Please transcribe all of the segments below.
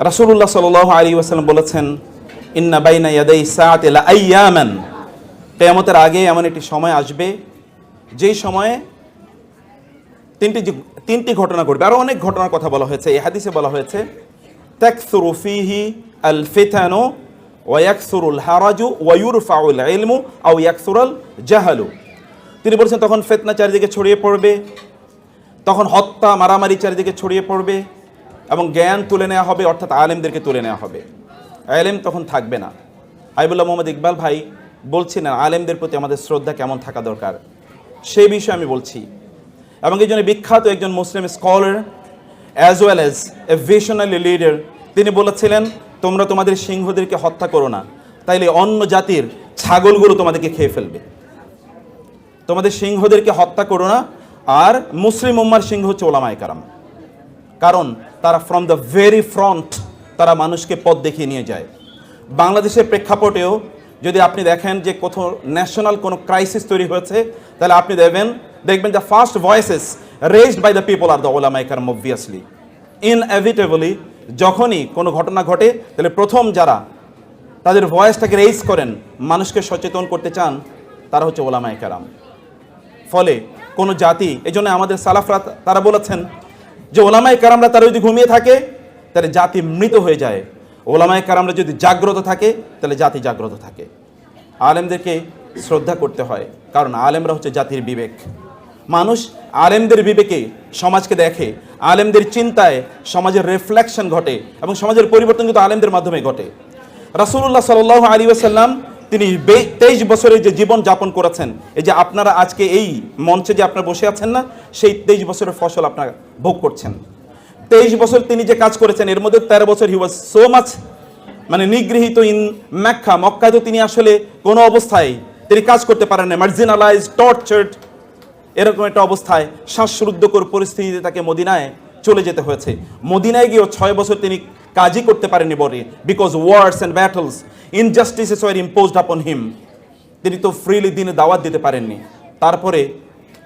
রাসূলুল্লাহ সাল্লাল্লাহু আলাইহি ওয়াসাল্লাম বলেছেন, ইন্না বাইনা ইয়াদাই সাআতি লা আইয়ামান, কিয়ামতের আগে এমন একটি সময় আসবে যেই সময়ে তিনটি ঘটনা ঘটবে। আরও অনেক ঘটনার কথা বলা হয়েছে, এই হাদিসে বলা হয়েছে তাকসুরু ফীহি আল ফিতানু ওয়া ইয়াকসুরুল হারাজু ওয়া ইউরফাউল ইলমু আও ইয়াকসুরুল জাহালু। তিনি বলেছেন তখন ফিতনা চারিদিকে ছড়িয়ে পড়বে, তখন হত্যা মারামারি চারিদিকে ছড়িয়ে পড়বে এবং জ্ঞান তুলে নেওয়া হবে, অর্থাৎ আলেমদেরকে তুলে নেওয়া হবে, আলেম তখন থাকবে না। হাবিবুল্লাহ মোহাম্মদ ইকবাল ভাই বলছিলেন আলেমদের প্রতি আমাদের শ্রদ্ধা কেমন থাকা দরকার, সেই বিষয়ে আমি বলছি। এবং এই জন্য বিখ্যাত একজন Muslim scholar as well as a visionary leader, তিনি বলেছিলেন তোমরা তোমাদের সিংহদেরকে হত্যা করো না, তাইলে অন্য জাতির ছাগলগুলো তোমাদেরকে খেয়ে ফেলবে। তোমাদের সিংহদেরকে হত্যা করো না। আর মুসলিম উম্মার সিংহ হচ্ছে ওলামায়ে কেরাম, কারণ তারা ফ্রম দ্য ভেরি ফ্রন্ট তারা মানুষকে পথ দেখিয়ে নিয়ে যায়। বাংলাদেশের প্রেক্ষাপটেও যদি আপনি দেখেন যে কোথাও ন্যাশনাল কোনো ক্রাইসিস তৈরি হয়েছে, তাহলে আপনি দেখবেন the first voices raised by the people আর দ্য ওলামায়ে কেরাম। অবভিয়াসলি ইনএভিটেবলি যখনই কোনো ঘটনা ঘটে, তাহলে প্রথম যারা তাদের ভয়েসটাকে রেজ করেন, মানুষকে সচেতন করতে চান, তারা হচ্ছে ওলামায়ে কেরাম। ফলে কোনো জাতি, এই জন্য আমাদের সালাফরা তারা বলেছেন যে ওলামায়ে কেরামরা তারা যদি ঘুমিয়ে থাকে তাহলে জাতি মৃত হয়ে যায়, ওলামায়ে কেরামরা যদি জাগ্রত থাকে তাহলে জাতি জাগ্রত থাকে। আলেমদেরকে শ্রদ্ধা করতে হয়, কারণ আলেমরা হচ্ছে জাতির বিবেক। মানুষ আলেমদের বিবেকে সমাজকে দেখে, আলেমদের চিন্তায় সমাজের রিফ্লেকশন ঘটে এবং সমাজের পরিবর্তন কিন্তু আলেমদের মাধ্যমে ঘটে। রাসূলুল্লাহ সাল্লাল্লাহু আলাইহি ওয়াসাল্লাম তিনি 23 বছরের যে জীবন যাপন করেছেন, এই যে আপনারা আজকে এই মঞ্চে যে আপনারা বসে আছেন না, সেই 23 বছরের ফসল আপনারা ভোগ করছেন। 23 বছর তিনি যে কাজ করেছেন, এর মধ্যে 13 বছর হি ওয়াজ সো মাচ নিগৃহীত ইন মক্কা। মক্কায় তো তিনি আসলে কোনো অবস্থায় তিনি কাজ করতে পারেন না, মার্জিনালাইজড, টর্চার্ড, এরকম একটা অবস্থায় শ্বাসরুদ্ধকর পরিস্থিতিতে তাকে মদিনায় চলে যেতে হয়েছে। মদিনায় গিয়েও 6 বছর তিনি কাজই করতে পারেননি বলে, because wars and battles, injustices were imposed upon him. তিনি তো ফ্রিলি দিনে দাওয়াত দিতে পারেননি। তারপরে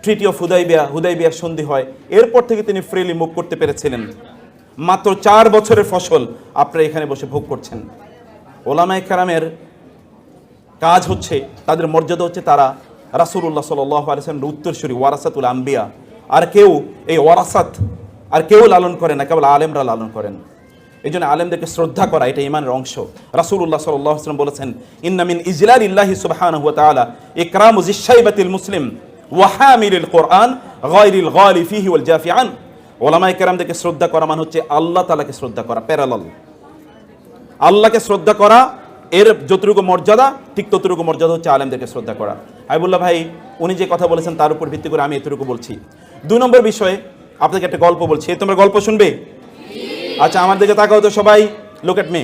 ট্রিটি অফ হুদাইবিয়ার সন্ধি হয়, এরপর থেকে তিনি ফ্রিলি মুভ করতে পেরেছিলেন। মাত্র 4 বছরের ফসল আপনারা এখানে বসে ভোগ করছেন। ওলামায়ে কেরামের কাজ হচ্ছে, তাদের মর্যাদা হচ্ছে তারা রাসূলুল্লাহ সাল্লাল্লাহু আলাইহি ওয়াসাল্লামের উত্তরসূরি, ওয়ারাসাতুল আম্বিয়া। আর কেউ এই ওয়ারাসাত আর কেউ লালন করে না, কেবল আলেমরা লালন করেন। এই জন্য আলেমদেরকে শ্রদ্ধা করা এটা ঈমানের অংশ। রাসূলুল্লাহ সাল্লাল্লাহু আলাইহি ওয়াসাল্লাম বলেছেন, ইন্না মিন ইজলালিল্লাহি সুবহানাহু ওয়া তাআলা ইকরামু যিশাইবাতিল মুসলিম ওয়া হামিলিল কুরআন গায়রিল গালি ফিহি ওয়াল জাফি আন। ওলামায়ে কেরামদেরকে শ্রদ্ধা করা মানে হচ্ছে আল্লাহ তাআলাকে শ্রদ্ধা করা, প্যারালাল। আল্লাহকে শ্রদ্ধা করা এর যতটুকু মর্যাদা, ঠিক ততটুকু মর্যাদা হচ্ছে আলেমদেরকে শ্রদ্ধা করা। হাবিবুল্লাহ ভাই উনি যে কথা বলেছেন তার উপর ভিত্তি করে আমি এতটুকু বলছি। 2 নম্বর বিষয়ে আপনাকে একটা গল্প বলছি, তোমরা গল্প শুনবে? আচ্ছা, আমার দিকে তাকাও তো সবাই, লুক এট মি।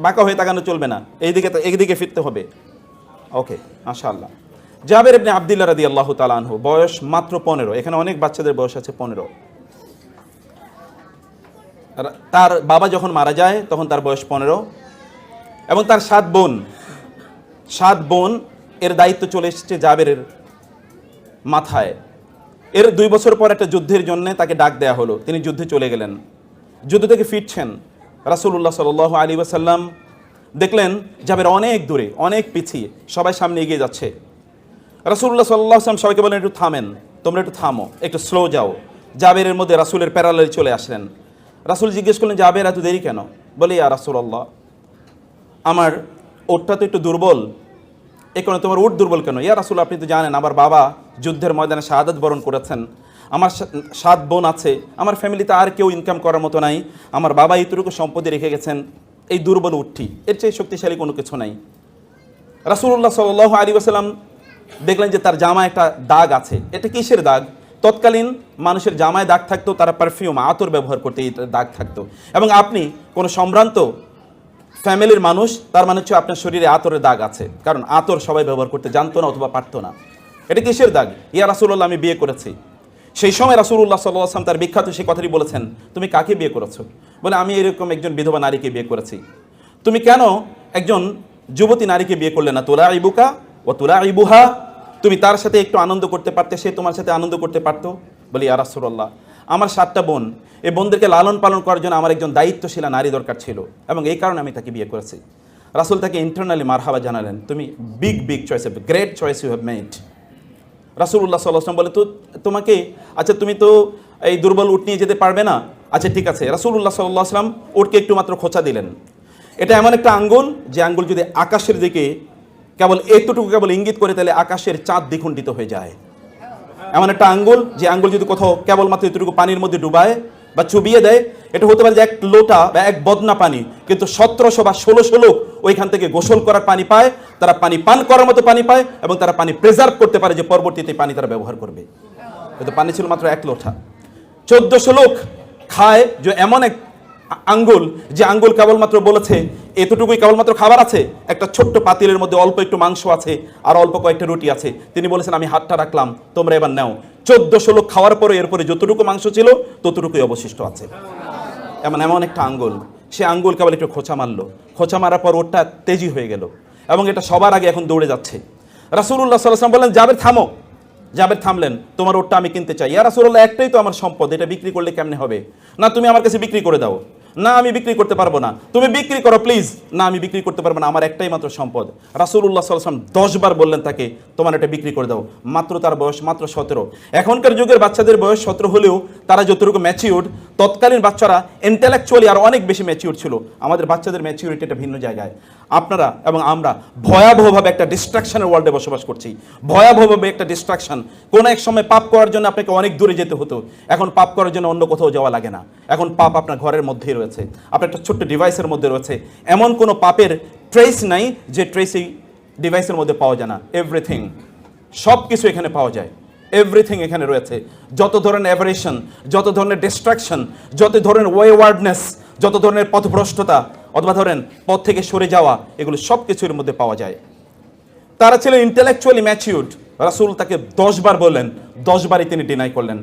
বাঁকা হয়ে তাকানো চলবে না, এইদিকে ফিরতে হবে। ওকে, মাশাআল্লাহ। জাবের ইবনে আব্দুল্লাহ রাদিয়াল্লাহু তাআলা আনহু, বয়স মাত্র 15। এখানে অনেক বাচ্চাদের বয়স আছে 15। তার বাবা যখন মারা যায় তখন তার বয়স 15 এবং তার 7 বোন এর দায়িত্ব চলে এসেছে জাবেরের মাথায়। এর 2 বছর পর একটা যুদ্ধের জন্য তাকে ডাক দেয়া হলো, তিনি যুদ্ধে চলে গেলেন। যুদ্ধ থেকে ফিরছেন, রাসূলুল্লাহ সাল্লাল্লাহু আলাইহি ওয়াসাল্লাম দেখলেন জাবের অনেক দূরে, অনেক পিছিয়ে, সবাই সামনে এগিয়ে যাচ্ছে। রাসূলুল্লাহ সাল্লাল্লাহু আলাইহি ওয়াসাল্লাম সবাইকে বলেন, একটু থামেন, তোমরা একটু থামো, একটু স্লো যাও। জাবেরের মধ্যে রাসূলের প্যারালালে চলে আসলেন। রাসূল জিজ্ঞেস করলেন, জাবের এত দেরি কেন? বলে, ইয়া রাসূলুল্লাহ, আমার ওটটা তো একটু দুর্বল। এই কারণে তোমার উট দুর্বল কেন? ইয়া রাসূল, আপনি তো জানেন আমার বাবা যুদ্ধের ময়দানে শাহাদাত বরণ করেছেন, আমার 7 বোন আছে, আমার ফ্যামিলিতে আর কেউ ইনকাম করার মতো নাই, আমার বাবা এইটুকু সম্পত্তি রেখে গেছেন, এই দুর্বল উটটি, এর চেয়ে শক্তিশালী কোনো কিছু নাই। রাসূলুল্লাহ সাল্লাল্লাহু আলাইহি ওয়াসাল্লাম দেখলেন যে তার জামায় একটা দাগ আছে। এটা কিসের দাগ? তৎকালীন মানুষের জামায় দাগ থাকতো, তারা পারফিউম, আতর ব্যবহার করতে এই দাগ থাকতো। এবং আপনি কোনো সম্ভ্রান্ত ফ্যামিলির মানুষ, তার মানে হচ্ছে আপনার শরীরে আতরের দাগ আছে, কারণ আতর সবাই ব্যবহার করতে জানতো না অথবা পারতো না। এটা কিসের দাগ? ইয়া রাসূলুল্লাহ, আমি বিয়ে করেছি। সেই সময় রাসূলুল্লাহ সাল্লাল্লাহু আলাইহি ওয়াসাল্লাম তার বিখ্যাত সেই কথাটি বলেছেন, তুমি কাকে বিয়ে করেছো? বলে, আমি এরকম একজন বিধবা নারীকে বিয়ে করেছি। তুমি কেন একজন যুবতী নারীকে বিয়ে করলে না? তুলাইবুকা ওয়া তুলাইবুহা, তুমি তার সাথে একটু আনন্দ করতে পারতে, সে তোমার সাথে আনন্দ করতে পারতো। বলি, ইয়া রাসূলুল্লাহ, আমার 7টা বোন, এই বোনদেরকে লালন পালন করার জন্য আমার একজন দায়িত্বশীলা নারী দরকার ছিল, এবং এই কারণে আমি তাকে বিয়ে করেছি। রাসূল তাকে ইন্টারনালি মারহাবা জানালেন, তুমি big choice, great choice you have made. রাসূলুল্লাহ সাল্লাল্লাহু আলাইহি ওয়াসাল্লাম বলে, তো তোমাকে, আচ্ছা তুমি তো এই দুর্বল উট নিয়ে যেতে পারবে না, আচ্ছা ঠিক আছে। রাসূলুল্লাহ সাল্লাল্লাহু আলাইহি ওয়াসাল্লাম উটকে একটু মাত্র খোঁচা দিলেন। এটা এমন একটা আঙ্গুল, যে আঙ্গুল যদি আকাশের দিকে কেবল এতটুকু কেবল ইঙ্গিত করে, তাহলে আকাশের চাঁদ দ্বিখণ্ডিত হয়ে যায়। এমন একটা আঙ্গুল, যে আঙ্গুল যদি কোথাও কেবলমাত্র এতটুকু পানির মধ্যে ডুবায় বা চুবিয়ে দেয়, এটা হতে পারে যে এক লোটা বা এক বদনা পানি, কিন্তু 1700 বা 1600 লোক ওইখান থেকে গোসল করার পানি পায়, তারা পানি পান করার মতো পানি পায়, এবং তারা পানি প্রিজার্ভ করতে পারে, যে পরবর্তীতে পানি তারা ব্যবহার করবে। কিন্তু পানি ছিল মাত্র এক লোটা। 1400 লোক খায়, যে এমন এক আঙ্গুল, যে আঙ্গুল কেবলমাত্র বলেছে এতটুকুই কেবলমাত্র খাবার আছে, একটা ছোট্ট পাতিলের মধ্যে অল্প একটু মাংস আছে আর অল্প কয়েকটা রুটি আছে। তিনি বলেছেন, আমি হাতটা রাখলাম, তোমরা এবার নাও। 1400 লোক খাওয়ার পরে এরপরে যতটুকু মাংস ছিল ততটুকুই অবশিষ্ট আছে। এমন একটা আঙ্গুল, সে আঙ্গুল কেবল একটু খোঁচা মারলো, খোঁচা মারার পর ওটা তেজি হয়ে গেল, এবং এটা সবার আগে এখন দৌড়ে যাচ্ছে। রাসূলুল্লাহ সাল্লাল্লাহু আলাইহি ওয়াসাল্লাম বললেন, জাবের থামো। জাবের থামলেন, তোমার ওটটা আমি কিনতে চাই। ইয়া রাসূলুল্লাহ, একটাই তো আমার সম্পদ, এটা বিক্রি করলে কেমনে হবে? না, তুমি আমার কাছে বিক্রি করে দাও। না, আমি বিক্রি করতে পারবো না। তুমি বিক্রি করো প্লিজ। না, আমি বিক্রি করতে পারবো না, আমার একটাই মাত্র সম্পদ। রাসূলুল্লাহ সাল্লাল্লাহু আলাইহি ওয়াসাল্লাম 10 বার বললেন তাকে, তোমার এটা বিক্রি করে দাও। মাত্র তার বয়স মাত্র 17। এখনকার যুগের বাচ্চাদের বয়স 17 হলেও তারা যতটুকু ম্যাচিউরড, তৎকালীন বাচ্চারা ইন্টেলেকচুয়ালি আর অনেক বেশি ম্যাচিউর ছিল। আমাদের বাচ্চাদের ম্যাচিউরিটি একটা ভিন্ন জায়গায়। আপনারা এবং আমরা ভয়াবহভাবে একটা ডিস্ট্রাকশনের ওয়ার্ল্ডে বসবাস করছি, ভয়াবহভাবে একটা ডিস্ট্রাকশন। কোন এক সময় পাপ করার জন্য আপনাকে অনেক দূরে যেতে হতো, এখন পাপ করার জন্য অন্য কোথাও যাওয়া লাগে না। এখন পাপ আপনার ঘরের মধ্যেই রয়েছে, আপনার একটা ছোট্ট ডিভাইসের মধ্যে রয়েছে। এমন কোনো পাপের ট্রেস নাই যে ট্রেস এই ডিভাইসের মধ্যে পাওয়া যায় না। এভরিথিং, সব কিছু এখানে পাওয়া যায়, এভরিথিং এখানে রয়েছে। যত ধরনের অ্যাভারেশন, যত ধরনের ডিস্ট্রাকশন, যত ধরনের ওয়েওয়ার্ডনেস, যত ধরনের পথভ্রষ্টতা অথবা ধরেন পথ থেকে সরে যাওয়া, এগুলো সব কিছুর মধ্যে পাওয়া যায়। তারা ছিলেন ইন্টেলেকচুয়ালি ম্যাচিউরড। রাসূল তাকে 10 বার বললেন, 10 বারই তিনি ডিনাই করলেন।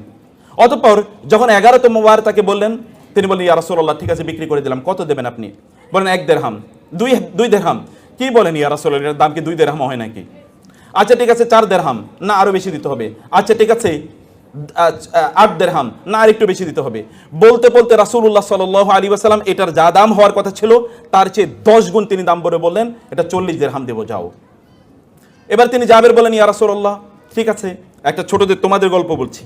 অতঃপর যখন 11তম বার তাকে বললেন, তিনি বললেন, ইয়া রাসূলুল্লাহ, ঠিক আছে বিক্রি করে দিলাম, কত দেবেন আপনি? বলেন 1 দিরহাম। 2 দিরহাম। কি বলেন ইয়া রাসূলুল্লাহ, এর দাম কি 2 দিরহাম হয় নাকি? আচ্ছা ঠিক আছে 4 দিরহাম। না, আরো বেশি দিতে হবে। আচ্ছা ঠিক আছে 8 দিরহাম। না, আর একটু বেশি দিতে হবে। বলতে বলতে রাসূলুল্লাহ সাল্লাল্লাহু আলাইহি ওয়াসাল্লাম এটার যা দাম হওয়ার কথা ছিল তার চেয়ে 10 গুণ তিনি দাম বলে বললেন, এটা 40 দিরহাম দেবো, যাও। এবার তিনি জাবের বলেন, ইয়া রাসূলুল্লাহ, ঠিক আছে, একটা ছোটদের তোমাদের গল্প বলছি।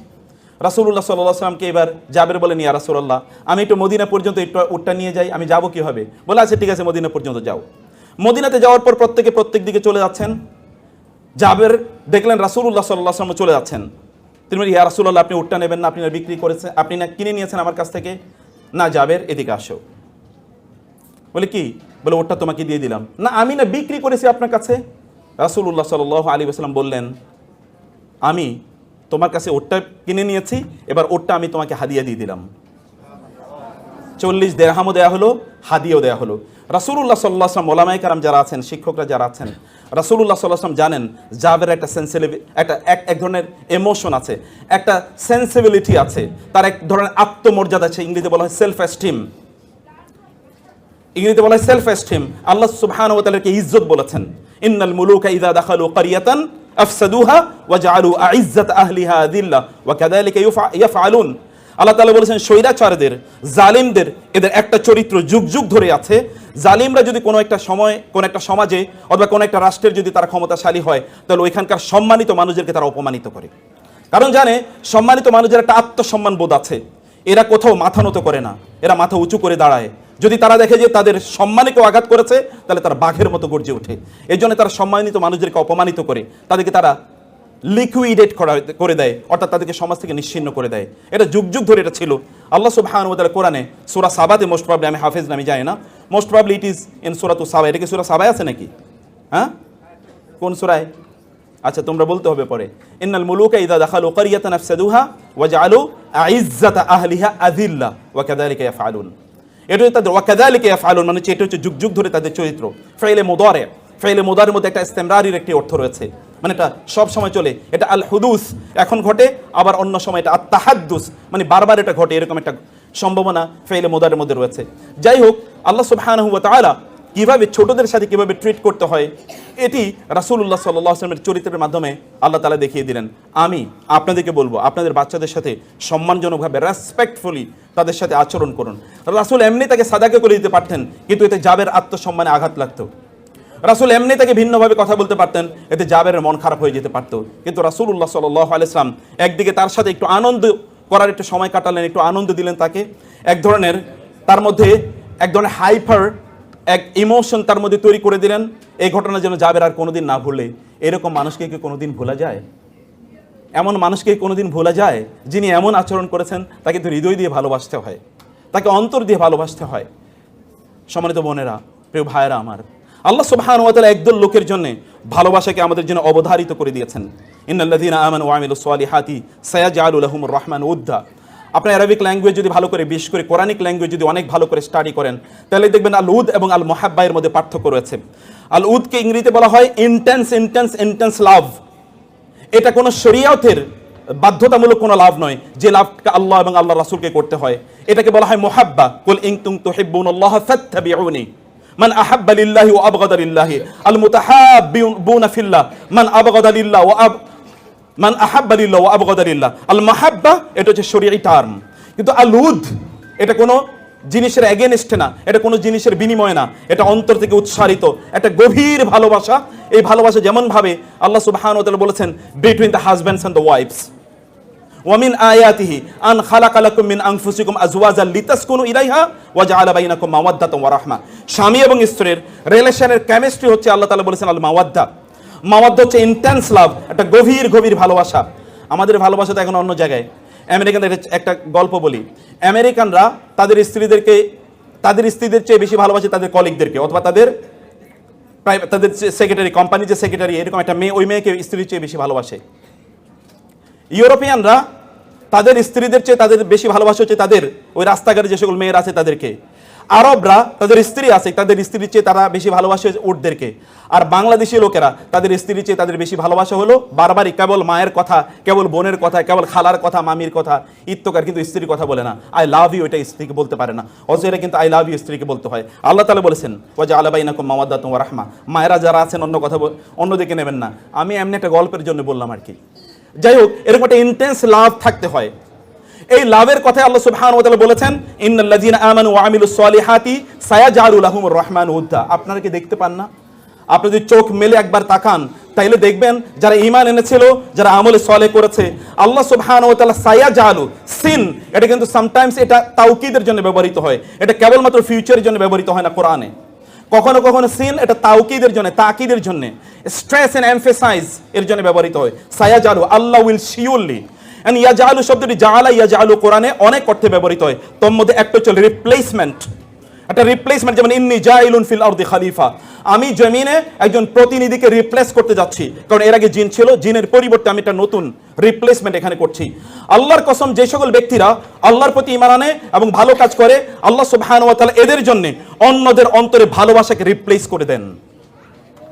রাসূলুল্লাহ সাল্লাল্লাহু আলাইহি ওয়াসাল্লামকে এবার জাবের বলেন, ইয়া রাসূলুল্লাহ, আমি একটু মদিনা পর্যন্ত একটু উটটা নিয়ে যাই, আমি যাবো কিভাবে? বলে, আচ্ছা ঠিক আছে মদিনা পর্যন্ত যাও। মদিনাতে যাওয়ার পর প্রত্যেক দিকে চলে যাচ্ছেন। জাবের দেখলেন রাসূলুল্লাহ সাল্লাল্লাহু আলাইহি ওয়াসাল্লাম চলে যাচ্ছেন। তিনি বলেন, ইয়া রাসূলুল্লাহ, আপনি উটটা নেবেন না? আপনি না বিক্রি করেছেন, আপনি না কিনে নিয়েছেন আমার কাছ থেকে? না জাবের, এদিকে আসো। বলে কি? বলে ওটটা তোমাকে দিয়ে দিলাম। না, আমি না বিক্রি করেছি আপনার কাছে। রাসূলুল্লাহ সাল্লাল্লাহু আলাইহি ওয়াসাল্লাম বললেন, আমি তোমার কাছে ওটটা কিনে নিয়েছি, এবার ওটটা আমি তোমাকে হাদিয়া দিয়ে দিলাম। 40 দিরহামও দেয়া হলো, হাদিয়াও দেয়া হলো। রাসূলুল্লাহ সাল্লাল্লাহু আলাইহি ওয়াসাল্লাম, ওলামায়ে কেরাম যারা আছেন, শিক্ষকরা যারা আছেন, রাসূলুল্লাহ সাল্লাল্লাহু আলাইহি ওয়াসাল্লাম জানেন জাবের একটা এক ধরনের ইমোশন আছে, একটা সেন্সিবিলিটি আছে, তার এক ধরনের আত্মমর্যাদা আছে। ইংরেজিতে বলা হয় সেলফ এস্টিম। আল্লাহ সুবহানাহু ওয়া তাআলাকে ইজ্জত বলেছেন, ইন্নাল মুলুকা ইযা দাখালু ক্বরিয়াতান আফসাদুহা ওয়া জাআলু আইজ্জাত আহলিহা আযিল্লা ওয়া কাযালিকা ইয়াফআলুন। আল্লাহ তাআলা বলেছেন, স্বৈরাচারদের, জালিমদের, এদের একটা চরিত্র যুগ যুগ ধরে আছে। জালিমরা যদি কোনো একটা সময়, কোনো একটা সমাজে অথবা কোনো একটা রাষ্ট্রের যদি তারা ক্ষমতাশালী হয়, তাহলে ওইখানকার সম্মানিত মানুষদেরকে তারা অপমানিত করে। কারণ জানে সম্মানিত মানুষের একটা আত্মসম্মান বোধ আছে, এরা কোথাও মাথা নত করে না, এরা মাথা উঁচু করে দাঁড়ায়। যদি তারা দেখে যে তাদের সম্মানে কেউ আঘাত করেছে, তাহলে তারা বাঘের মতো গর্জে ওঠে। এই জন্য তারা সম্মানিত মানুষদেরকে অপমানিত করে, তাদেরকে তারা লিকুইডেট করে দেয়, অর্থাৎ তাদেরকে সমাজ থেকে নিশ্চিহ্ন করে দেয়। এটা যুগ যুগ ধরে এটা ছিল। আল্লাহ সুবহানাহু ওয়া তাআলা কোরআনে সূরা সাবাতে, মোস্ট প্রবাবলি, আমি হাফেজ না, আমি জানি না, most probably it is in সূরাতুস সাবা। এটা কি সূরা সাবায় আছে নাকি? হ্যাঁ, কোন সূরায়? আচ্ছা তোমরা বলতে হবে পরে। ইন্নাল মুলুকা ইযা দাখালু ক্বরিয়াতান আফসাদুহা ওয়া জাআলু আইজ্জাতা আহলিহা আযিল্লা ওয়া কাযালিকা ইয়াফআলুন। এটা তাদের ওয়া কাযালিকা ইয়াফআলুন মানে এটা হচ্ছে যুগ যুগ ধরে তাদের চরিত্র। ফাইলে মুদারি, ফাইলে মুদারির মধ্যে একটা ইস্তেমরারির একটি অর্থ রয়েছে, মানে এটা সব সময় চলে। এটা আল হুদুস, এখন ঘটে, আবার অন্য সময় এটা আত তাহাদ্দুস, মানে বারবার এটা ঘটে, এরকম একটা সম্ভাবনা ফাইলে মুদারির মধ্যে রয়েছে। যাই হোক, আল্লাহ সুবহানাহু ওয়া তাআলা কিভাবে ছোটদের সাথে কিভাবে ট্রিট করতে হয়, এটি রাসূলুল্লাহ সাল্লাল্লাহু আলাইহি ওয়াসাল্লামের চরিত্রের মাধ্যমে আল্লাহ তাআলা দেখিয়ে দিলেন। আমি আপনাদেরকে বলবো, আপনাদের বাচ্চাদের সাথে সম্মানজনকভাবে রেসপেক্টফুলি তাদের সাথে আচরণ করুন। রাসূল এমনি তাকে সাদাকে করে দিতে পারতেন, কিন্তু এতে জাবের আত্মসম্মানে আঘাত লাগতো। রাসূল এমনি তাকে ভিন্নভাবে কথা বলতে পারতেন, এতে জাবেরের মন খারাপ হয়ে যেতে পারতো। কিন্তু রাসূলুল্লাহ সাল্লাল্লাহু আলাইহি ওয়াসাল্লাম একদিকে তার সাথে একটু আনন্দ করার একটু সময় কাটালেন, একটু আনন্দ দিলেন তাকে, এক ধরনের তার মধ্যে এক ধরনের হাইপার এক ইমোশন তার মধ্যে তৈরি করে দিলেন। এই ঘটনা যেন জাবের আর কোনোদিন না ভুলে। এরকম মানুষকে কি কোনোদিন ভোলা যায়? এমন মানুষকে কোনোদিন ভোলা যায় যিনি এমন আচরণ করেছেন? তাকে তো হৃদয় দিয়ে ভালোবাসতে হয়, তাকে অন্তর দিয়ে ভালোবাসতে হয়। সম্মানিত বোনেরা, প্রিয় ভাইয়েরা আমার, আল্লাহ সুবহানাহু ওয়া তাআলা একদল লোকের জন্য ভালোবাসাকে আমাদের জন্য অবধারিত করে দিয়েছেন। ইন্নাল্লাযীনা আমানু ওয়া আমিলুস সালিহাতি সায়াজআলু লাহুমুর রাহমানু উদ্দা। আপনি অ্যারাবিক ল্যাঙ্গুয়েজ যদি ভালো করে, বিশেষ করে কোরআনিক ল্যাঙ্গুয়েজ যদি অনেক ভালো করে স্টাডি করেন, তাহলে দেখবেন আল উদ এবং আল মুহাব্বা এর মধ্যে পার্থক্য রয়েছে। আল উদকে ইংরেজিতে বলা হয় ইন্টেন্স লাভ। এটা কোনো শরীয়তের বাধ্যতামূলক কোনো লাভ নয়, যে লাভটা আল্লাহ এবং আল্লাহর রাসূলকে করতে হয়। এটাকে বলা হয় মুহাব্বা। কুল ইন কুনতুম তুহিব্বুনাল্লাহ ফাত্তাবিউনি মান আহাব্বা লিল্লাহি ওয়া আবগাদা লিল্লাহি আল মুতাহাব্বিউনা ফিল্লাহ মান আবগাদা লিল্লাহ ওয়া মান আহাব্বা লিল্লাহ ওয়া আবগাদা লিল্লাহ। আল মাহাব্বা এটা হচ্ছে শরীয়ী টার্ম, কিন্তু আল উদ এটা কোনো জিনিসের এগেনস্টে না, এটা কোনো জিনিসের বিনিময় না, এটা অন্তর থেকে উৎসারিত একটা গভীর ভালোবাসা। এই ভালোবাসা যেমন ভাবে আল্লাহ সুবহানাহু ওয়া তাআলা বলেছেন between the husbands and the wives, ওয়া মিন আয়াতিহি আন খালাকা লাকুম মিন আনফুসিকুম আজওয়াজান লিতাসকুনু ইলাইহা ওয়া জাআলা বাইনাকুম মাওয়াদ্দাতান ওয়া রাহমা। স্বামী এবং স্ত্রীর রিলেশনের কেমিস্ট্রি হচ্ছে আল্লাহ তাআলা বলেছেন আল মাওয়াদ্দা। মাওয়াদ্দা হচ্ছে ইন্টেন্স লাভ, একটা গভীর গভীর ভালোবাসা। আমাদের ভালোবাসা তো এখন অন্য জায়গায়। আমেরিকানদের একটা গল্প বলি। আমেরিকানরা তাদের স্ত্রীদের চেয়ে বেশি ভালোবাসে তাদের কলিগদেরকে, অথবা তাদের সেক্রেটারি, কোম্পানির যে সেক্রেটারি, এরকম একটা মেয়ে, ওই মেয়েকে স্ত্রীর চেয়ে বেশি ভালোবাসে। ইউরোপিয়ানরা তাদের স্ত্রীদের চেয়ে তাদের বেশি ভালোবাসা হচ্ছে তাদের ওই রাস্তাঘাটে যে সকল মেয়েরা আছে তাদেরকে। আরবরা তাদের স্ত্রী আছে, তাদের স্ত্রীর চেয়ে তারা বেশি ভালোবাসে উটদেরকে। আর বাংলাদেশি লোকেরা তাদের স্ত্রীর চেয়ে তাদের বেশি ভালোবাসা হলো বারবারই কেবল মায়ের কথা, কেবল বোনের কথা, কেবল খালার কথা, মামির কথা, ইত্তকার, কিন্তু স্ত্রীর কথা বলে না। আই লাভ ইউ এটা স্ত্রীকে বলতে পারে না, অথচ এটা কিন্তু আই লাভ ইউ স্ত্রীকে বলতে হয়। আল্লাহ তাআলা বলেছেন ওয়া জাআলা বাইনাকুম মাওয়াদ্দাতান ওয়া রাহমা। মায়েরা যারা আছেন অন্য কথা অন্যদিকে নেবেন না, আমি এমনি একটা গল্পের জন্য বললাম আর কি। যাই হোক, এরকম একটা ইন্টেন্স লাভ থাকতে হয়। এই লাভের কথায় আল্লাহ সুবহানাহু ওয়া তাআলা বলেছেন ইন্নাল্লাযীনা আমানু ওয়া আমিলুস সালিহাতি সায়াজআলু লাহুমুর রাহমানু উদ্দা। আপনারা কি দেখতে পান না? আপনি যদি চোখ মেলে একবার তাকান, তাইলে দেখবেন যারা ঈমান এনেছিল, যারা আমলে সালেহ করেছে, আল্লাহ সুবহানাহু ওয়া তাআলা সায়াজআলু, সিন এটা কিন্তু সামটাইমস এটা তাওকীদের জন্য ব্যবহৃত হয়, এটা কেবলমাত্র ফিউচারের জন্য ব্যবহৃত হয় না কোরআনে। কখনো কখনো সিন এটা তাওকীদের জন্য, তাকিদের জন্য, স্ট্রেস এন্ড এমফাসাইজ এর জন্য ব্যবহৃত হয়। সায়াজআলু, আল্লাহ উইল শিওরলি। এন্ড ইয়াজআলু শব্দটি জাআলা ইয়াজআলু কোরআনে অনেক অর্থে ব্যবহৃত হয়। তোর মধ্যে একটা হচ্ছে রিপ্লেসমেন্ট, একটা রিপ্লেসমেন্ট। যেমন ইন্নী জাইলুন ফিল আরদি খলিফা, আমি জমিনে একজন প্রতিনিধিকে রিপ্লেস করতে যাচ্ছি, কারণ এর আগে জিন ছিল, জিনের পরিবর্তে আমি একটা নতুন রিপ্লেসমেন্ট এখানে করছি। আল্লাহর কসম, যে সকল ব্যক্তিরা আল্লাহর প্রতি ঈমান আনে এবং ভালো কাজ করে, আল্লাহ সুবহানাহু ওয়া তাআলা এদের জন্য অন্যদের অন্তরে ভালোবাসাকে রিপ্লেস করে দেন।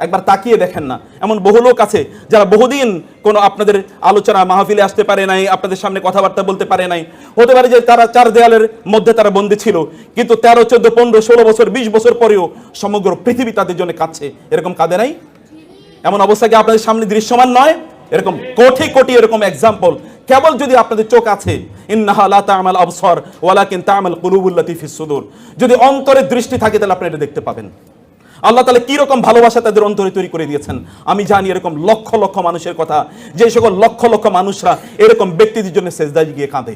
একবার তাকিয়ে দেখেন না, এমন বহু লোক আছে যারা বহুদিন কোনো আপনাদের আলোচনা মাহফিলে আসতে পারে নাই, আপনাদের সামনে কথাবার্তা বলতে পারে নাই। হতে পারে যে তারা চার দেয়ালের মধ্যে তারা বন্দী ছিল, কিন্তু 13, 14, 15, 16 বছর, 20 বছর পরেও সমগ্র পৃথিবী তাদের জন্য কাঁদছে। এরকম কাঁদে নাই? এমন অবস্থা কি আপনাদের সামনে দৃশ্যমান নয়? এরকম কোটি কোটি এরকম এক্সাম্পল। কেবল যদি আপনাদের চোখ আছে, ইন্নাহা লা তা'মাল আবসার ওয়ালাকিন তা'মাল কুলুবুল্লাতী ফিস সুদূর, যদি অন্তরের দৃষ্টি থাকে তাহলে আপনি এটা দেখতে পাবেন। আল্লাহ তাআলা কি রকম ভালোবাসা তাদের অন্তরে তৈরি করে দিয়েছেন। আমি জানি এরকম লক্ষ লক্ষ মানুষের কথা, যে সকল লক্ষ লক্ষ মানুষরা এরকম ব্যক্তিদের জন্য সেজদায় গিয়ে কাঁদে,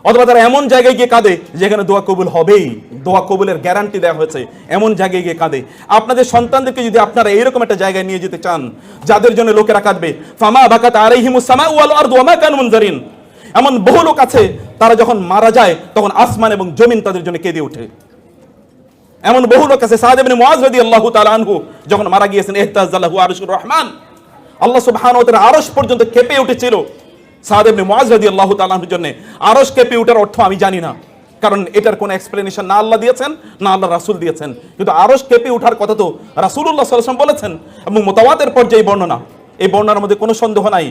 অথবা তারা এমন জায়গায় গিয়ে কাঁদে যেখানে দোয়া কবুল হবেই, দোয়া কবুলের গ্যারান্টি দেওয়া হয়েছে, এমন জায়গায় গিয়ে কাঁদে। আপনাদের সন্তানদেরকে যদি আপনারা এরকম একটা জায়গায় নিয়ে যেতে চান যাদের জন্য লোকেরা কাঁদবে, ফামা বাকাত আলাইহিমুস সামাউ ওয়াল আরদু ওয়া মা কানু মুনজারিন, এমন বহু লোক আছে তারা যখন মারা যায় তখন আসমান এবং জমিন তাদের জন্য কেঁদে ওঠে। এমন বহু লোক আছে, সাদ ইবনে মুআয রাদিয়াল্লাহু তাআলা আনহু যখন মারা গিয়েছেন, ইহতাযাল্লাহু আরশুর রহমান, আল্লাহ সুবহানাহু ওয়া তাআলা আরশ পর্যন্ত কেঁপে উঠেছিল সাদ ইবনে মুআয রাদিয়াল্লাহু তাআলা আনহুর জন্য। আরশ কেঁপে ওঠার অর্থ আমি জানি না, কারণ এটার কোনো এক্সপ্লেনেশন না আল্লাহ দিয়েছেন না আল্লাহ রাসূল দিয়েছেন, কিন্তু আরশ কেঁপে ওঠার কথা তো রাসূলুল্লাহ সাল্লাল্লাহু আলাইহি ওয়াসাল্লাম বলেছেন, এবং মুতাওয়াতির পর্যায়ে বর্ণনা। এই বর্ণনার মধ্যে কোনো সন্দেহ নাই,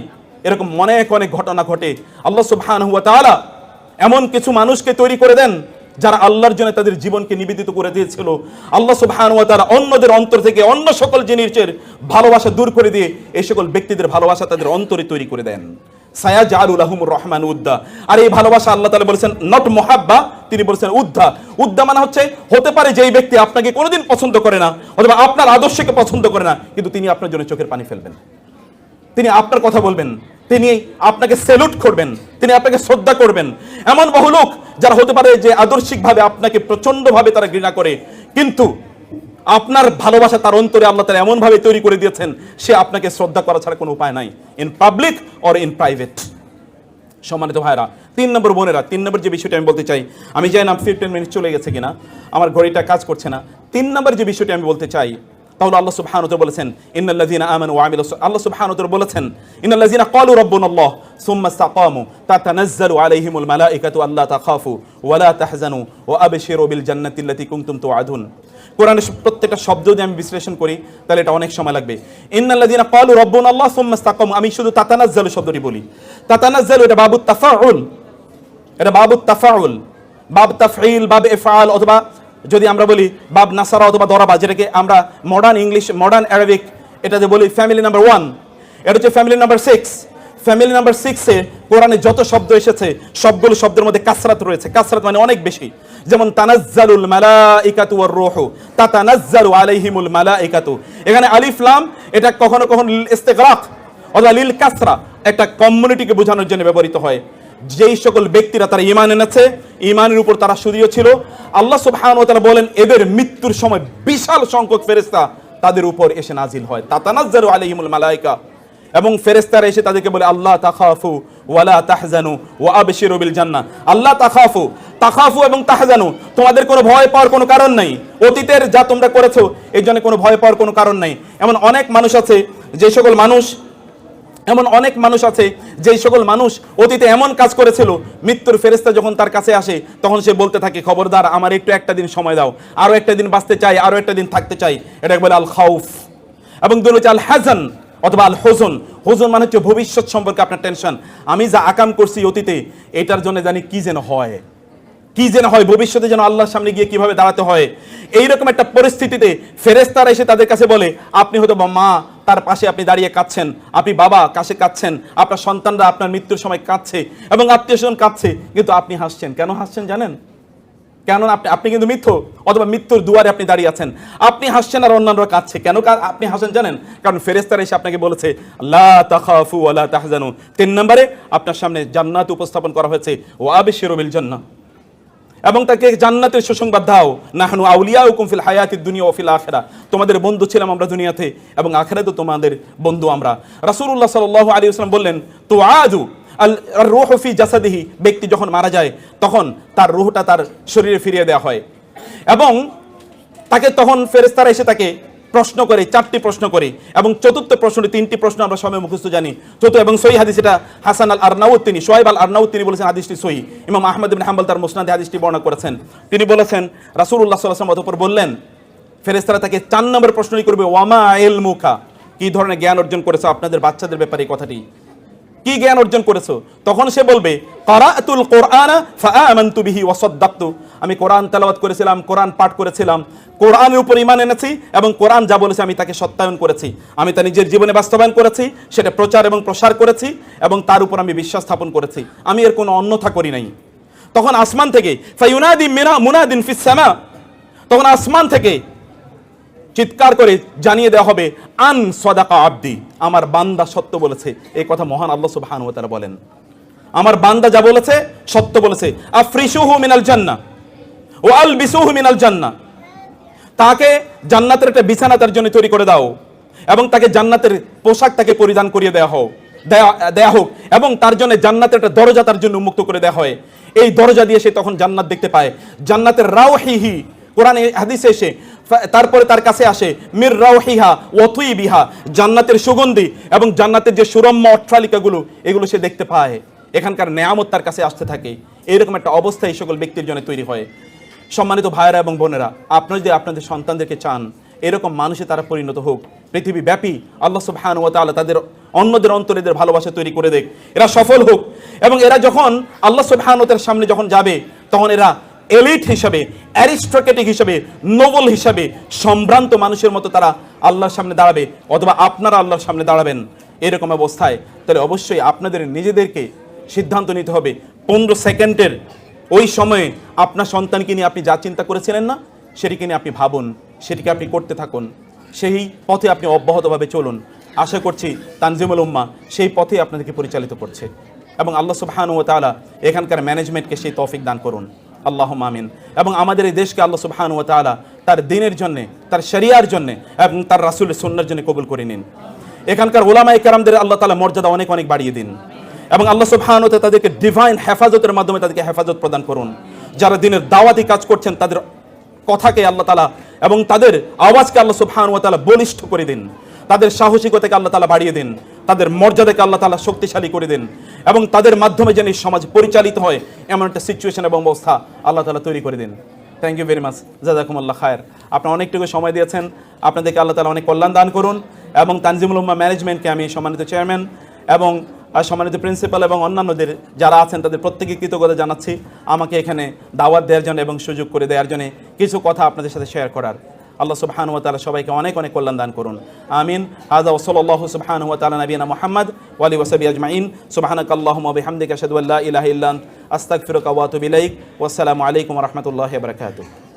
এরকম অনেক অনেক ঘটনা ঘটে। আল্লাহ সুবহানাহু ওয়া তাআলা এমন কিছু মানুষকে তৈরি করে দেন যারা আল্লাহর জন্য তাদের জীবনকে নিবেদিত করে দিয়েছিল, আল্লাহ সুবহানাহু ওয়া তাআলা অন্যদের অন্তর থেকে অন্য সকল জিনিসের ভালোবাসা দূর করে দিয়ে এই সকল ব্যক্তিদের ভালোবাসা তাদের অন্তরে তৈরি করে দেন। সায়াজআলু লাহুমুর রহমান উদ্দা। আর এই ভালোবাসা আল্লাহ তাআলা বলেছেন নট মুহাব্বা, তিনি বলেছেন উদ্দা। উদ্দা মানে হচ্ছে, হতে পারে যে এই ব্যক্তি আপনাকে কোনোদিন পছন্দ করে না অথবা আপনার আদর্শকে পছন্দ করে না, কিন্তু তিনি আপনার জন্য চোখের পানি ফেলবেন, তিনি আপনার কথা বলবেন, তিনি আপনাকে স্যালুট করবেন, তিনি আপনাকে শ্রদ্ধা করবেন। এমন বহু লোক যারা হতে পারে যে আদর্শিকভাবে আপনাকে প্রচন্ডভাবে তারা ঘৃণা করে, কিন্তু আপনার ভালোবাসা তার অন্তরে আল্লাহ তাআলা এমন ভাবে তৈরি করে দিয়েছেন, সে আপনাকে শ্রদ্ধা করা ছাড়া কোনো উপায় নাই, in public or in private. সম্মানিত ভাইরা, 3 নম্বর বোনেরা, 3 নম্বর যে বিষয়টা আমি বলতে চাই, আমি জানি না 15 মিনিট চলে গেছে কিনা, আমার ঘড়িটা কাজ করছে না। 3 নম্বর যে বিষয়টা আমি বলতে চাই, তাহলে আল্লাহ সুবহানাহু ওয়া তাআলা বলেছেন ইন্নাল্লাযীনা আমানু ওয়া আমিলুস, আল্লাহ সুবহানাহু ওয়া তাআলা বলেছেন ইন্নাল্লাযীনা ক্বালু রাব্বুনাল্লাহ সুম্মা ইসতাকামু তাতানাজ্জালু আলাইহিমুল মালাইকাতু আল্লা তাখাফু ওয়া লা তাহজানু ওয়া আবশিরু বিল জান্নাতি আল্লাতী কুনতুম তুআদুন। কোরআনের প্রত্যেকটা শব্দ যদি আমি বিশ্লেষণ করি তাহলে এটা অনেক সময় লাগবে। ইন্নাল্লাযীনা ক্বালু রাব্বুনাল্লাহ সুম্মা ইসতাকামু, আমি শুধু তাতানাজ্জালু শব্দটি বলি। তাতানাজ্জালু এটা বাবুত তাফাউল, এটা বাবুত তাফাউল, বাব তাফঈল, বাব ইফআল, অথবা যদি আমরা বলি বাব নাসারা অথবা দরাবা, যেটাকে আমরা মডার্ন ইংলিশ, মডার্ন অ্যারাবিক এটাতে বলি ফ্যামিলি নাম্বার 1, এটা হচ্ছে ফ্যামিলি নাম্বার 6। ফ্যামিলি নাম্বার 6-এ কোরআনে যত শব্দ এসেছে সবগুলো শব্দের মধ্যে কাসরাত রয়েছে। কাসরাত মানে অনেক বেশি, যেমন তানাজ্জালুল মালাইকাতু ওয়ার রূহু, তাতানাজ্জালু আলাইহিমুল মালাইকাতু। এখানে আলিফ লাম এটা কখনো কখনো লিল ইস্তিগরাক অথবা লিল কাসরা, একটা কমিউনিটিকে বোঝানোর জন্য ব্যবহৃত হয়। যেই সকল ব্যক্তিরা তারা ঈমান এনেছে, ঈমানের উপর তারা শুধুই ছিল, আল্লাহ সুবহানাহু ওয়া তাআলা বলেন এদের মৃত্যুর সময় বিশাল সংখ্যক ফেরেশতা তাদের উপর এসে নাজিল হয়, তাতানাজ্জালু আলাইহিমুল মালাইকা, এবং ফেরেশতারা এসে তাদেরকে বলে আল্লাহ তাখাফু ওয়া লা তাহজানু ওয়া আবশিরু বিল জান্নাহ। আল্লাহ তাখাফু, তাখাফু এবং তাহজানু, তোমাদের কোনো ভয় পাওয়ার কোনো কারণ নাই, অতীতের যা তোমরা করেছো এর জন্য কোনো ভয় পাওয়ার কোনো কারণ নাই। এমন অনেক মানুষ আছে যে সকল মানুষ অতীতে এমন কাজ করেছিল, মৃত্যুর ফেরেশতা যখন তার কাছে আসে তখন সে বলতে থাকে খবরদার আমার একটু একটা দিন সময় দাও, আরো একটা দিন বাঁচতে চাই, আরো একটা দিন থাকতে চাই। এটাকে বলে আল খাউফ। এবং দুই হচ্ছে আল হাজান অথবা আল হুজন। হুজন মানে হচ্ছে ভবিষ্যৎ সম্পর্কে আপনার টেনশন, আমি যা আকাম করছি অতীতে এটার জন্য জানি কি যেন হয়, ভবিষ্যতে যেন আল্লাহর সামনে গিয়ে কিভাবে দাঁড়াতে হয়। এইরকম একটা পরিস্থিতিতে ফেরেশতারা এসে তাদের কাছে বলে, আপনি হয়তো মা তার পাশে আপনি দাঁড়িয়ে কাঁদছেন, আপনি বাবা কাছে কাঁদছেন, আপনার সন্তানরা আপনার মৃত্যুর সময় কাঁদছে এবং আত্মীয়স্বজন কাঁদছে, কিন্তু আপনি হাসছেন। কেন হাসছেন জানেন? কেননা আপনি কিন্তু মৃত্যু অথবা মৃত্যুর দুয়ারে আপনি দাঁড়িয়ে আছেন, আপনি হাসছেন আর অন্যান্যরা কাঁদছে। কেন আপনি হাসেন জানেন? কারণ ফেরেশতারা এসে আপনাকে বলেছে লা তাখাফু ওয়া লা তাহজানু। 3 নম্বরে আপনার সামনে জান্নাত উপস্থাপন করা হয়েছে, ওয়া আবশিরু বিল জান্নাহ, এবং তাকে জান্নাতের সুসংবাদ দাও। নাহনু আউলিয়াউকুম ফিল হায়াতিদ দুনিয়া ওয়া ফিল আখিরাহ, তোমাদের বন্ধু ছিলাম আমরা দুনিয়াতে এবং আখিরাতেও তোমাদের বন্ধু আমরা। রাসূলুল্লাহ সাল্লাল্লাহু আলাইহি ওয়াসাল্লাম বললেন তুআদু আর রূহু ফি জাসাদিহি, ব্যক্তি যখন মারা যায় তখন তার রূহটা তার শরীরে ফিরিয়ে দেওয়া হয়, এবং তাকে তখন ফেরেশতারা এসে তাকে প্রশ্ন করে, 4টি প্রশ্ন করে, এবং চতুর্থ প্রশ্নটি 3টি প্রশ্ন আমরা সবাই মুখস্থ জানি। চতুর্থ এবং সহি হাদিস, এটা হাসান আল আরনাউত তিনি, সোহাইব আল আরনাউত তিনি বলেছেন হাদিসটি সহি। ইমাম আহমদ ইবনে হাম্বল তার মুসনাদে হাদিসটি বর্ণনা করেছেন। তিনি বলেছেন রাসূলুল্লাহ সাল্লাল্লাহু আলাইহি ওয়াসাল্লাম অতঃপর বললেন, ফেরেশতারা তাকে 4 নম্বর প্রশ্নই করবে, ওয়ামা ইলমুকা, কি ধরনের জ্ঞান অর্জন করেছো আপনাদের বাচ্চাদের ব্যাপারে, এই কথাটি কি জ্ঞান অর্জন করেছো? তখন সে বলবে ক্বারাআতুল কুরআনা ফাআমানতু বিহি ওয়া সাদ্দাকতু, আমি কোরআন তেলাওয়াত করেছিলাম, কোরআন পাঠ করেছিলাম, কোরআনের উপর ঈমান এনেছি এবং কোরআন যা বলেছে আমি তাকে সত্যায়ন করেছি, আমি তা নিজের জীবনে বাস্তবায়ন করেছি, সেটা প্রচার এবং প্রসার করেছি এবং তার উপর আমি বিশ্বাস স্থাপন করেছি, আমি এর কোনো অন্যথা করি নাই। তখন আসমান থেকে ফায়ুনাদি মুনাদিন ফিস সামা, তখন আসমান থেকে চিৎকার করে জানিয়ে দেওয়া হবে আন সাদাকা আবদি, আমার বান্দা সত্য বলেছে। এই কথা মহান আল্লাহ সুবহানাহু ওয়া তাআলা বলেন, আমার বান্দা যা বলেছে সত্য বলেছে। আফরিশুহু মিনাল জান্নাহ ওয়া আলবিসুহু মিনাল জান্নাহ, তাকে জান্নাতের একটা বিছানা তার জন্য তৈরি করে দাও এবং তাকে জান্নাতের পোশাক তাকে পরিধান করিয়ে দেয়া হোক এবং তার জন্য জান্নাতের একটা দরজা তার জন্য উন্মুক্ত করে দেওয়া হয়। এই দরজা দিয়ে সে তখন জান্নাত দেখতে পায়। জান্নাতের রাওহিহি, কোরআনে হাদিসে এসে তারপরে তার কাছে আসে মির রাওহিহা ওয়া তুইবিহা, জান্নাতের সুগন্ধি এবং জান্নাতের যে সুরম্য অট্টালিকাগুলো এগুলো সে দেখতে পায়। এখানকার নেয়ামত তার কাছে আসতে থাকে। এইরকম একটা অবস্থা এই সকল ব্যক্তির জন্য তৈরি হয়। সম্মানিত ভাইয়েরা এবং বোনেরা, আপনারা যদি আপনাদের সন্তানদেরকে চান এরকম মানুষে তারা পরিণত হোক, পৃথিবী ব্যাপী আল্লাহ সুবহানাহু ওয়া তাআলা তাদের অন্যদের অন্তরে এদের ভালোবাসা তৈরি করে দেখ, এরা সফল হোক এবং এরা যখন আল্লাহ সুবহানাহু ওয়া তাআলার সামনে যখন যাবে তখন এরা এলিট হিসাবে, অ্যারিস্টোক্রেটিক হিসাবে, নোবেল হিসাবে সম্ভ্রান্ত মানুষের মতো তারা আল্লাহর সামনে দাঁড়াবে, অথবা আপনারা আল্লাহর সামনে দাঁড়াবেন, এরকম অবস্থায় তাহলে অবশ্যই আপনাদের নিজেদেরকে সিদ্ধান্ত নিতে হবে। 15 সেকেন্ডের ওই সময়ে আপনার সন্তানকে নিয়ে আপনি যা চিন্তা করেছিলেন না, সেটিকে নিয়ে আপনি ভাবুন, সেটিকে আপনি করতে থাকুন, সেই পথে আপনি অব্যাহতভাবে চলুন। আশা করছি তানজিমুল উম্মাহ সেই পথে আপনাদেরকে পরিচালিত করছে, এবং আল্লাহ সুবহানাহু ওয়া তাআলা এখানকার ম্যানেজমেন্টকে সেই তৌফিক দান করুন, আল্লাহুম্মা আমিন। এবং আমাদের এই দেশকে আল্লাহ সুবহানাহু ওয়া তাআলা তার দ্বীনের জন্যে, তার শরিয়ার জন্যে এবং তার রাসূলের সুন্নাহর জন্য কবুল করে নিন। এখানকার উলামায়ে কেরামদের আল্লাহ তাআলা মর্যাদা অনেক অনেক বাড়িয়ে দিন, এবং আল্লাহ সুবহানাহু ওয়া তাআলা তাদেরকে ডিভাইন হেফাজতের মাধ্যমে তাদেরকে হেফাজত প্রদান করুন। যারা দিনের দাওয়াতি কাজ করছেন তাদের কথাকে আল্লাহ তাআলা এবং তাদের আওয়াজকে আল্লাহ সুবহানাহু ওয়া তাআলা বলিষ্ঠ করে দিন, তাদের সাহসিকতাকে আল্লাহ তাআলা বাড়িয়ে দিন, তাদের মর্যাদাকে আল্লাহ তাআলা শক্তিশালী করে দিন, এবং তাদের মাধ্যমে যেন সমাজ পরিচালিত হয় এমন একটা সিচুয়েশন এবং অবস্থা আল্লাহ তাআলা তৈরি করে দিন। থ্যাংক ইউ ভেরি মাচ, জাযাকুমুল্লাহ খায়ের। আপনারা অনেকটুকু সময় দিয়েছেন, আপনাদেরকে আল্লাহ তাআলা অনেক কল্যাণ দান করুন। এবং তানজিমুল উম্মাহ ম্যানেজমেন্টকে আমি সম্মানিত চেয়ারম্যান এবং সম্মানিত প্রিন্সিপাল এবং অন্যান্যদের যারা আছেন তাদের প্রত্যেকে কৃতজ্ঞতা জানাচ্ছি আমাকে এখানে দাওয়াত দেওয়ার জন্য এবং সুযোগ করে দেওয়ার জন্য কিছু কথা আপনাদের সাথে শেয়ার করার। আল্লাহ সুবহানাহু ওয়া তাআলা সবাইকে অনেক অনেক কল্যাণ দান করুন, আমিন। হাযা ওয়া সাল্লাল্লাহু সুবহানাহু ওয়া তাআলা নবিয়ানা মুহাম্মদ ওয়া আলিহি ওয়া সাহবিহি আজমাইন। সুবহানাকাল্লাহুম্মা ওয়া বিহামদিকা আশহাদু আল্লা ইলাহা ইল্লা আনতা আস্তাগফিরুকা ওয়া আতুবু ইলাইক। ওয়াসসালামু আলাইকুম ওয়া রাহমাতুল্লাহি ওয়া বারাকাতুহু।